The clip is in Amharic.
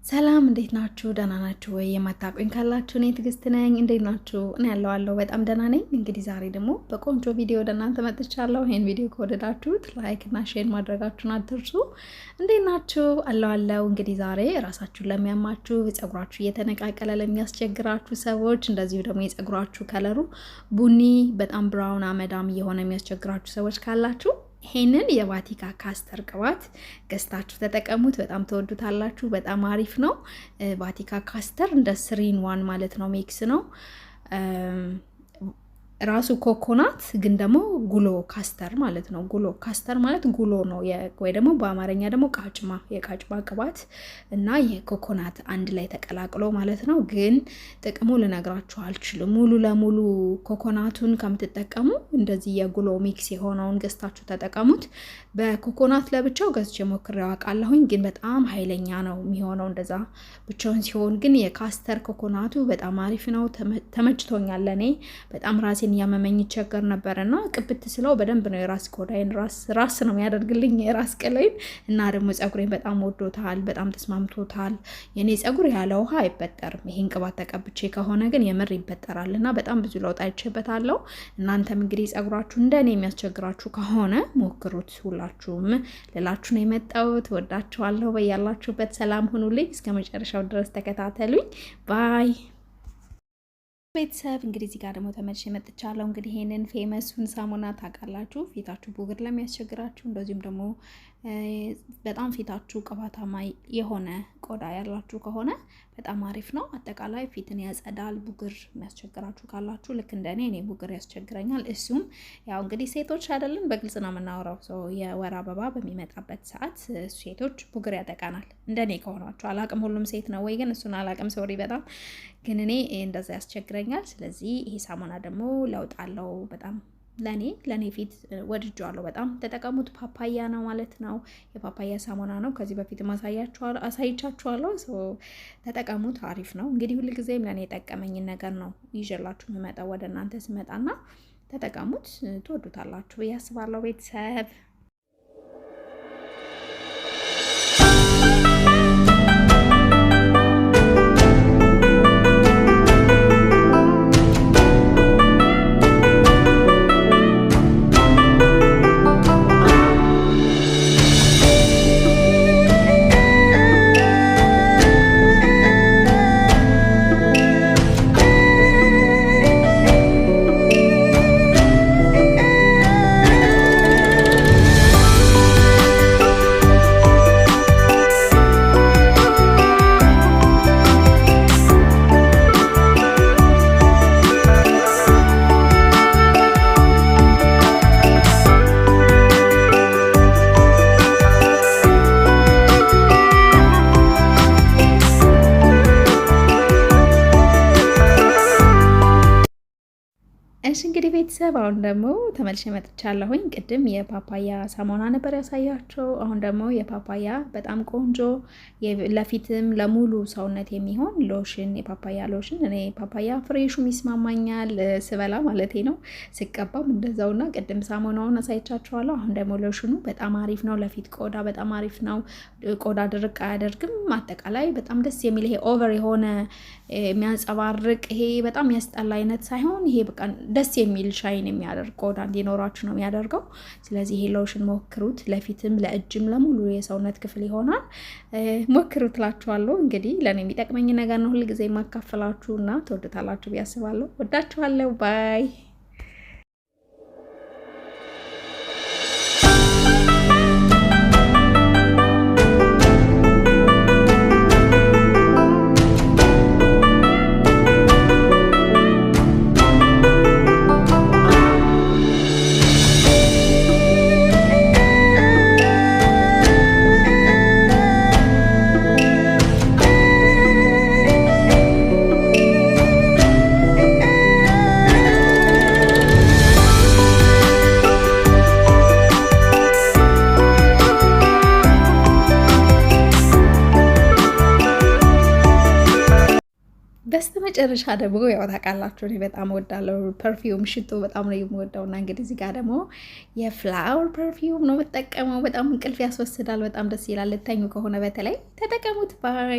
ሰላም እንዴት ናችሁ? ደህና ናችሁ ወይ? የማታውቁኝ ካላችሁ እኔ ትዕግስት ነኝ። እንዴት ናችሁ? እኔ ያለዋለሁ በጣም ደህና ነኝ። እንግዲህ ዛሬ ደግሞ በቆንጆ ቪዲዮ ወደ እናንተ መጥቻለሁ። ይሄን ቪዲዮ ከወደዳችሁት ላይክ እና ሼር ማድረጋችሁን አትርሱ። እንዴት ናችሁ? አለዋለሁ። እንግዲህ ዛሬ ራሳችሁን ለሚያማችሁ፣ ፀጉራችሁ እየተነቃቀለ ለሚያስቸግራችሁ ሰዎች፣ እንደዚሁ ደግሞ የፀጉራችሁ ከለሩ ቡኒ በጣም ብራውን አመዳም እየሆነ የሚያስቸግራችሁ ሰዎች ካላችሁ ይሄንን የቫቲካ ካስተር ቅባት ገዝታችሁ ተጠቀሙት። በጣም ተወዱታላችሁ። በጣም አሪፍ ነው። ቫቲካ ካስተር እንደ 3 in 1 ማለት ነው። ሚክስ ነው ራሱ ኮኮናት ግን ደግሞ ጉሎ ካስተር ማለት ነው። ጉሎ ካስተር ማለት ጉሎ ነው ወይ ደግሞ በአማርኛ ደግሞ ቃጭማ፣ የቃጭማ ቅባት እና የኮኮናት አንድ ላይ ተቀላቅሎ ማለት ነው። ግን ጥቅሙ ልነግራችሁ አልችልም። ሙሉ ለሙሉ ኮኮናቱን ከምትጠቀሙ እንደዚህ የጉሎ ሚክስ የሆነውን ገዝታችሁ ተጠቀሙት። በኮኮናት ለብቻው ገዝቼ ሞክሬው አውቃለሁኝ፣ ግን በጣም ኃይለኛ ነው የሚሆነው እንደዛ ብቻውን ሲሆን። ግን የካስተር ኮኮናቱ በጣም አሪፍ ነው። ተመችቶኛል። ለኔ በጣም ራሴን ያመመኝ ቸገር ነበርና ቅብት ስለው በደንብ ነው የራስ ቆዳዬን ራስ ነው ያደርግልኝ የራስ ቅሌን እና ደግሞ ፀጉሬን በጣም ወዶታል። በጣም ተስማምቶታል። የኔ ፀጉር ያለ ውሃ አይበጠርም። ይሄን ቅባት ተቀብቼ ከሆነ ግን የምር ይበጠራልና በጣም ብዙ ለውጥ አይቼበታለሁ። እናንተም እንግዲህ ፀጉራችሁ እንደኔ የሚያስቸግራችሁ ከሆነ ሞክሩት። ሁላችሁም ልላችሁ ነው የመጣሁት። ወዳችኋለሁ። በያላችሁበት ሰላም ሁኑልኝ። እስከ መጨረሻው ድረስ ተከታተሉኝ። ባይ ቤተሰብ። እንግዲህ እዚህ ጋር ደግሞ ተመልሼ መጥቻለሁ። እንግዲህ ይሄንን ፌመሱን ሳሙና ታውቃላችሁ። ፊታችሁ ቡግር ለሚያስቸግራችሁ፣ እንደዚሁም ደግሞ በጣም ፊታችሁ ቅባታማ የሆነ ቆዳ ያላችሁ ከሆነ በጣም አሪፍ ነው። አጠቃላይ ፊትን ያጸዳል። ቡግር የሚያስቸግራችሁ ካላችሁ ልክ እንደኔ እኔ ቡግር ያስቸግረኛል። እሱም ያው እንግዲህ ሴቶች አይደለን በግልጽ ነው የምናወራው። ሰው የወር አበባ በሚመጣበት ሰዓት ሴቶች ቡግር ያጠቃናል። እንደኔ ከሆናችሁ አላቅም፣ ሁሉም ሴት ነው ወይ ግን እሱን አላቅም። ሶሪ በጣም ግን እኔ እንደዛ ያስቸግረኛል። ስለዚህ ይሄ ሳሙና ደግሞ ለውጥ አለው በጣም ለኔ ፊት ወድጄዋለሁ። በጣም ተጠቀሙት። ፓፓያ ነው ማለት ነው። የፓፓያ ሳሙና ነው። ከዚህ በፊት አሳይቻችኋለሁ። ተጠቀሙት። አሪፍ ነው። እንግዲህ ሁልጊዜም ለኔ የጠቀመኝን ነገር ነው ይዤላችሁ የምመጣው ወደ እናንተ ስመጣና ተጠቀሙት። ትወዱታላችሁ ብዬ አስባለሁ ቤተሰብ። እሺ እንግዲህ ቤተሰብ አሁን ደግሞ ተመልሼ መጥቻለሁኝ። ቅድም የፓፓያ ሳሙና ነበር ያሳያቸው። አሁን ደግሞ የፓፓያ በጣም ቆንጆ ለፊትም ለሙሉ ሰውነት የሚሆን ሎሽን፣ የፓፓያ ሎሽን። እኔ ፓፓያ ፍሬሹም ይስማማኛል ስበላ ማለቴ ነው፣ ስቀባም እንደዛውና ቅድም ሳሙናውን አሳይቻችኋለሁ። አሁን ደግሞ ሎሽኑ በጣም አሪፍ ነው ለፊት ቆዳ፣ በጣም አሪፍ ነው። ቆዳ ድርቅ አያደርግም። አጠቃላይ በጣም ደስ የሚል ይሄ ኦቨር የሆነ የሚያንጸባርቅ ይሄ በጣም ያስጠላ አይነት ሳይሆን ይሄ በቃ ደስ የሚል ሻይን የሚያደርግ ቆዳ እንዲኖራችሁ ነው የሚያደርገው። ስለዚህ ይሄ ሎሽን ሞክሩት። ለፊትም ለእጅም ለሙሉ የሰውነት ክፍል ይሆናል። ሞክሩት እላችኋለሁ። እንግዲህ ለእኔ የሚጠቅመኝ ነገር ነው ሁልጊዜ የማካፈላችሁ እና ትወዱታላችሁ ብዬ አስባለሁ። ወዳችኋለሁ። ባይ በስተመጨረሻ ደግሞ ያው ታውቃላችሁ እኔ በጣም እወዳለሁ ፐርፊውም፣ ሽቶ በጣም ነው የምወደው። እና እንግዲህ እዚህ ጋር ደግሞ የፍላወር ፐርፊውም ነው የምጠቀመው። በጣም እንቅልፍ ያስወስዳል። በጣም ደስ ይላል። ልተኙ ከሆነ በተለይ ተጠቀሙት ባይ